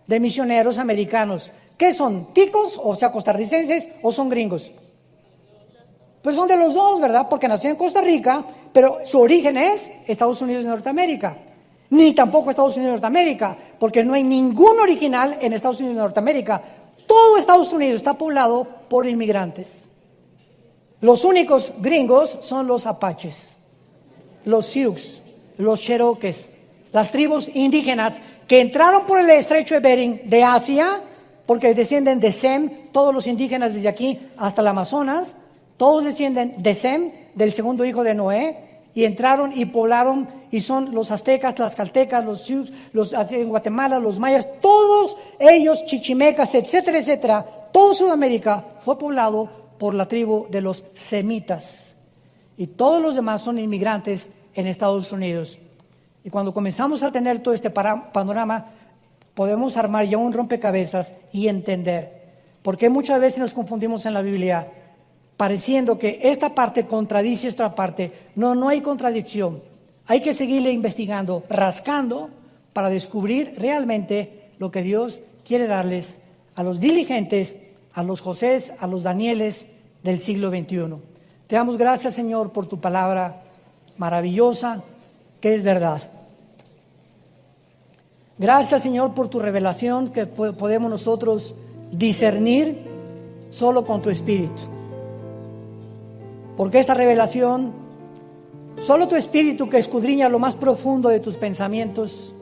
de misioneros americanos. ¿Qué son? ¿Ticos, o sea, costarricenses, o son gringos? Pues son de los dos, ¿verdad? Porque nacieron en Costa Rica, pero su origen es Estados Unidos de Norteamérica. Ni tampoco Estados Unidos de Norteamérica, porque no hay ningún original en Estados Unidos de Norteamérica. Todo Estados Unidos está poblado por inmigrantes. Los únicos gringos son los apaches, los Sioux, los Cherokees, las tribus indígenas que entraron por el estrecho de Bering de Asia, porque descienden de Sem, todos los indígenas desde aquí hasta el Amazonas, todos descienden de Sem, del segundo hijo de Noé, y entraron y poblaron, y son los aztecas, las caltecas, los Sioux, los en Guatemala, los mayas, todos ellos, chichimecas, etcétera, etcétera. Todo Sudamérica fue poblado por la tribu de los semitas, y todos los demás son inmigrantes en Estados Unidos. Y cuando comenzamos a tener todo este panorama, podemos armar ya un rompecabezas y entender, porque muchas veces nos confundimos en la Biblia, pareciendo que esta parte contradice esta parte. No hay contradicción. Hay que seguirle investigando, rascando, para descubrir realmente lo que Dios quiere darles a los diligentes, a los Josés, a los Danieles del siglo XXI. Te damos gracias, Señor, por tu palabra maravillosa, que es verdad. Gracias, Señor, por tu revelación que podemos nosotros discernir solo con tu Espíritu. Porque esta revelación, solo tu Espíritu, que escudriña lo más profundo de tus pensamientos,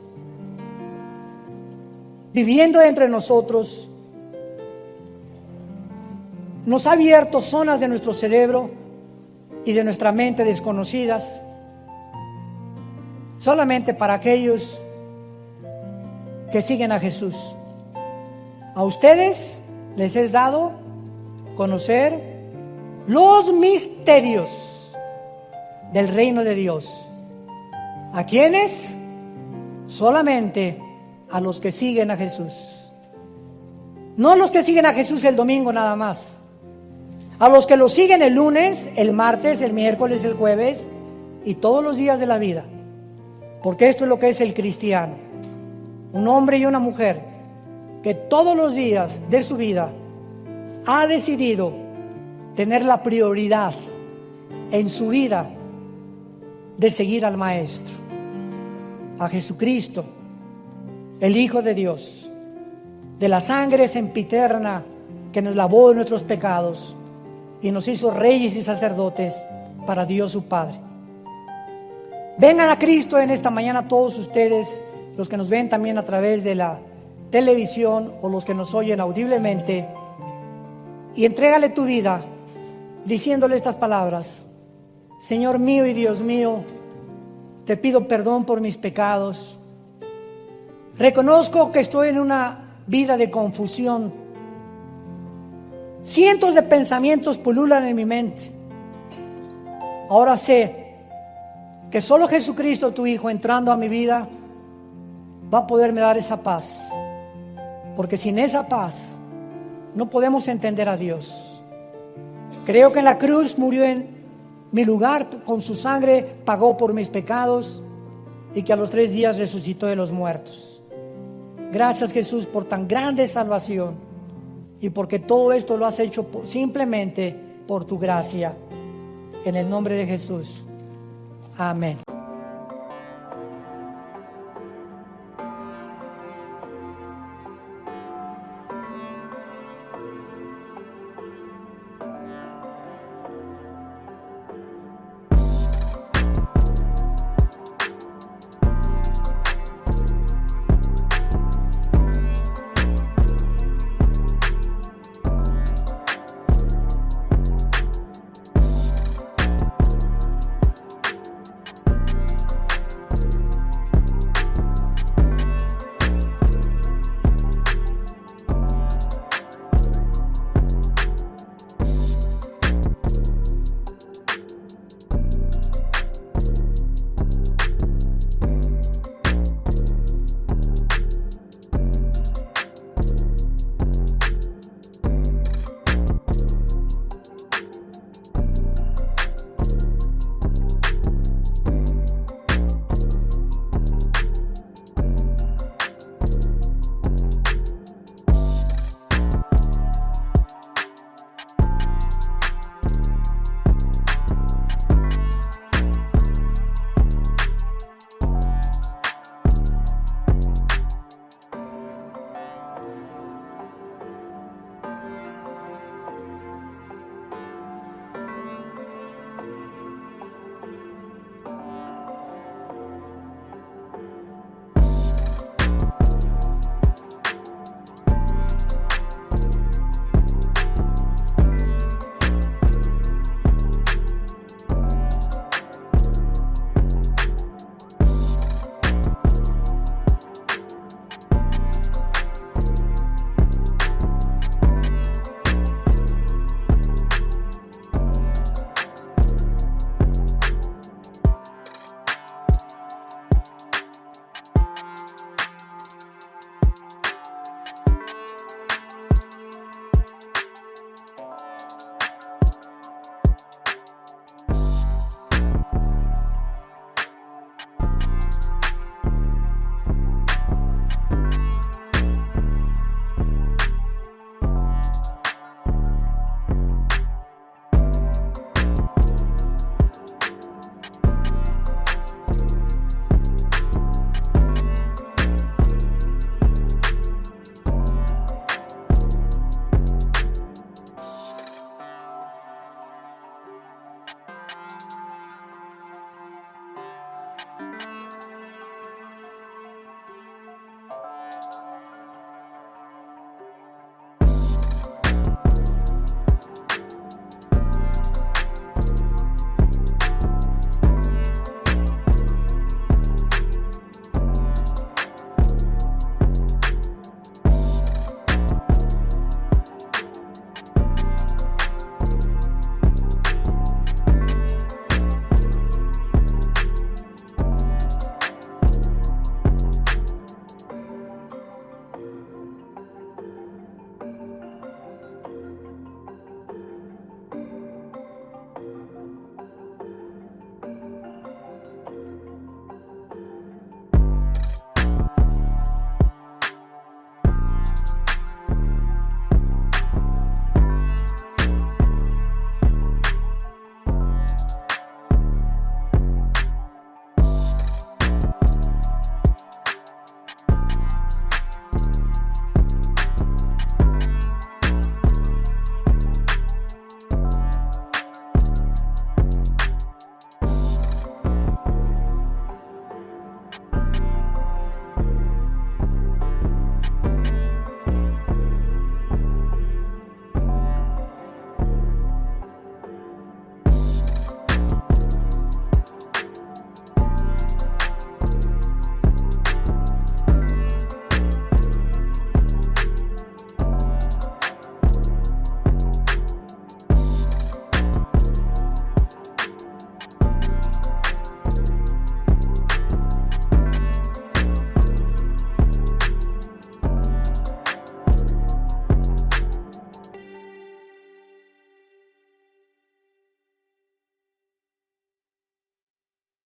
viviendo entre nosotros, nos ha abierto zonas de nuestro cerebro y de nuestra mente desconocidas, solamente para aquellos que siguen a Jesús. A ustedes les es dado conocer los misterios del reino de Dios. ¿A quiénes? Solamente a los que siguen a Jesús. No a los que siguen a Jesús el domingo nada más. A los que lo siguen el lunes, el martes, el miércoles, el jueves y todos los días de la vida. Porque esto es lo que es el cristiano. Un hombre y una mujer que todos los días de su vida ha decidido tener la prioridad en su vida de seguir al Maestro, a Jesucristo, el Hijo de Dios, de la sangre sempiterna que nos lavó de nuestros pecados y nos hizo reyes y sacerdotes para Dios su Padre. Vengan a Cristo en esta mañana todos ustedes, los que nos ven también a través de la televisión o los que nos oyen audiblemente, y entrégale tu vida diciéndole estas palabras: Señor mío y Dios mío, te pido perdón por mis pecados. Reconozco que estoy en una vida de confusión. Cientos de pensamientos pululan en mi mente. Ahora sé que solo Jesucristo, tu Hijo, entrando a mi vida, va a poderme dar esa paz. Porque sin esa paz no podemos entender a Dios. Creo que en la cruz murió en mi lugar, con su sangre pagó por mis pecados, y que a los 3 días resucitó de los muertos. Gracias, Jesús, por tan grande salvación, y porque todo esto lo has hecho simplemente por tu gracia. En el nombre de Jesús. Amén.